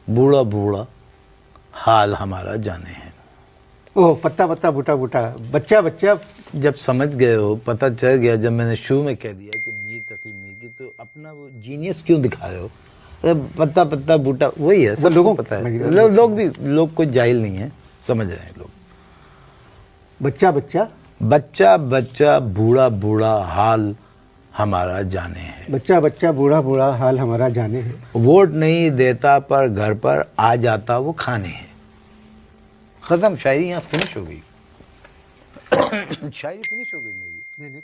बूढ़ा बूढ़ा हाल हमारा जाने हैं। ओह, पत्ता पत्ता बूटा बूटा, बच्चा बच्चा। जब समझ गए हो, पता चल गया, जब मैंने शुरू में कह दिया कि मी तकी मी की, तो अपना वो जीनियस क्यों दिखा रहे हो? अरे पत्ता पत्ता बूटा वही है, सब लोगों को पता है। लोग कोई जाहिल नहीं है, समझ रहे हैं लोग। बच्चा बच्चा बच्चा बच्चा बूढ़ा बूढ़ा हाल हमारा जाने है। बच्चा बच्चा बूढ़ा बूढ़ा हाल हमारा जाने है। वोट नहीं देता पर घर पर आ जाता वो खाने हैं। खत्म, शायरी यहाँ फिनिश हो गई। शायरी फिनिश हो गई मेरी।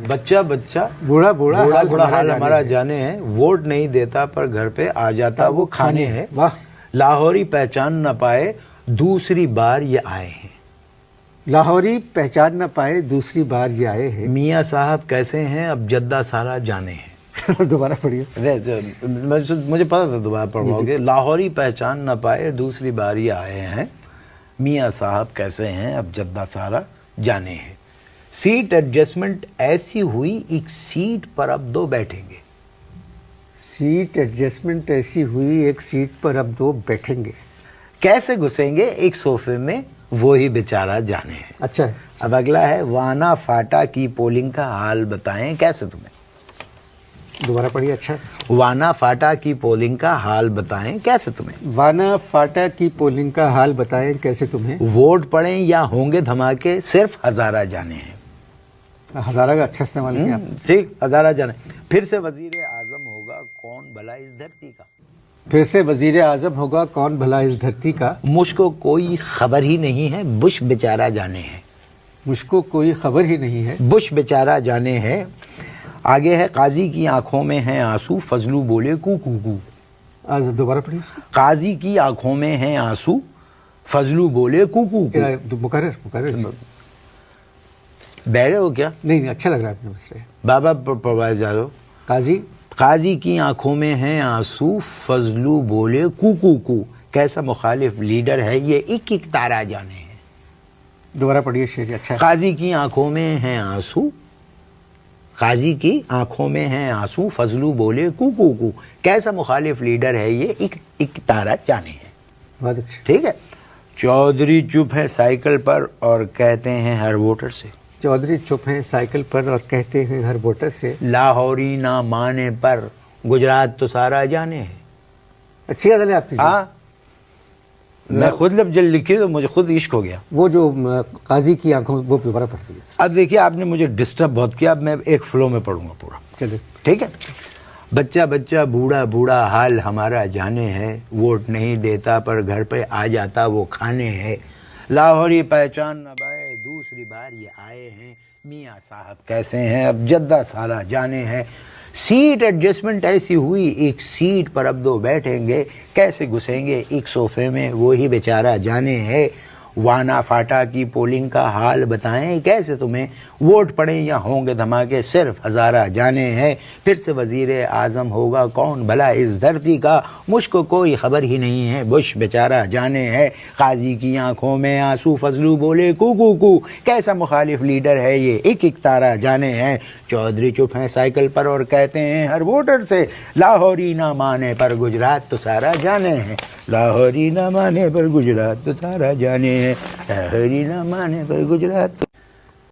बच्चा बच्चा बूढ़ा बूढ़ा बूढ़ा बूढ़ा हाल हमारा जाने हैं। वोट नहीं देता पर घर पे आ जाता वो खाने हैं। वाह। लाहौरी पहचान न पाए दूसरी बार ये आए हैं। लाहौरी पहचान न पाए दूसरी बार ये आए हैं। मियाँ साहब कैसे हैं अब जद्दा सारा जाने हैं। दोबारा पढ़िए। मुझे पता था दोबारा पढ़वाओगे। लाहौरी पहचान न पाए दूसरी बार ये आए हैं। मियाँ साहब कैसे हैं अब जद्दा सारा जाने हैं। सीट एडजस्टमेंट ऐसी हुई एक सीट पर अब दो बैठेंगे। सीट एडजस्टमेंट ऐसी हुई एक सीट पर अब दो बैठेंगे। कैसे घुसेंगे एक सोफे में वो ही बेचारा जाने हैं। अच्छा। अब अगला है, वाना फाटा की पोलिंग का हाल बताएं कैसे तुम्हें। दोबारा पढ़िए। अच्छा। वाना फाटा की पोलिंग का हाल बताएं कैसे तुम्हें। वाना फाटा की पोलिंग का हाल बताएं कैसे तुम्हें। वोट पड़ें या होंगे धमाके सिर्फ हजारा जाने हैं। हजारा का अच्छा इस्तेमाल किया। ठीक, हजारा जाने। फिर से वजीर आजम होगा कौन भला इस धरती का। फिर से वजीर आजम होगा कौन भला इस धरती का। मुझको कोई खबर ही नहीं है बुश बेचारा जाने हैं। मुझको कोई खबर ही नहीं है बुश बेचारा जाने हैं। आगे है, काजी की आंखों में हैं आंसू फजलू बोले कू कू कू। आज दोबारा पढ़िए। काजी की आंखों में हैं आंसू फजलू बोले कू कू कू। मुकर्रर बह रहे हो क्या? नहीं, अच्छा लग रहा है आपने बस रहे। बाबा पढ़वाए जा रहे हो। काजी की आंखों में हैं आंसू फजलू बोले कू कू कू। कैसा मुखालिफ लीडर है ये एक एक तारा जाने हैं। दोबारा पढ़िए शेर। अच्छा। काजी की आंखों में हैं आंसू, काजी की आंखों में हैं आंसू फजलू बोले कू कू कू। कैसा मुखालिफ लीडर है ये एक एक तारा जाने हैं। बहुत अच्छा। ठीक है। चौधरी चुप है साइकिल पर और कहते हैं हर वोटर से। चौधरी चुप हैं साइकिल पर और कहते हैं हर वोटर से। लाहौरी ना माने पर गुजरात तो सारा जाने है। अच्छी गजल है आपकी। हाँ, मैं खुद जब लिखी तो मुझे खुद इश्क हो गया। वो जो काजी की आंखों, वो दोबारा पढ़ दीजिए। अब देखिए, आपने मुझे डिस्टर्ब बहुत किया। अब मैं एक फ्लो में पढ़ूंगा पूरा। चलिए। ठीक है। बच्चा बच्चा बूढ़ा बूढ़ा हाल हमारा जाने है। वोट नहीं देता पर घर पे आ जाता वो खाने है। लाहौरी पहचान न पाए दूसरी बार ये आए हैं। मियाँ साहब कैसे हैं अब जद्दा सारा जाने हैं। सीट एडजस्टमेंट ऐसी हुई एक सीट पर अब दो बैठेंगे। कैसे घुसेंगे एक सोफे में वो ही बेचारा जाने है। वाना फाटा की पोलिंग का हाल बताएं कैसे तुम्हें। वोट पड़ें या होंगे धमाके सिर्फ हजारा जाने हैं। फिर से वजीर आजम होगा कौन भला इस धरती का। मुझको कोई खबर ही नहीं है बुश बेचारा जाने है। काजी की आंखों में आंसू फजलू बोले कू कू कू। कैसा मुखालिफ लीडर है ये एक एक तारा जाने हैं। चौधरी चुप हैं साइकिल पर और कहते हैं हर वोटर से। लाहौरी ना माने पर गुजरात तो सारा जाने हैं। लाहौरी ना माने पर गुजरात तो सारा जाने हैं। लाहौरी ना माने पर गुजरात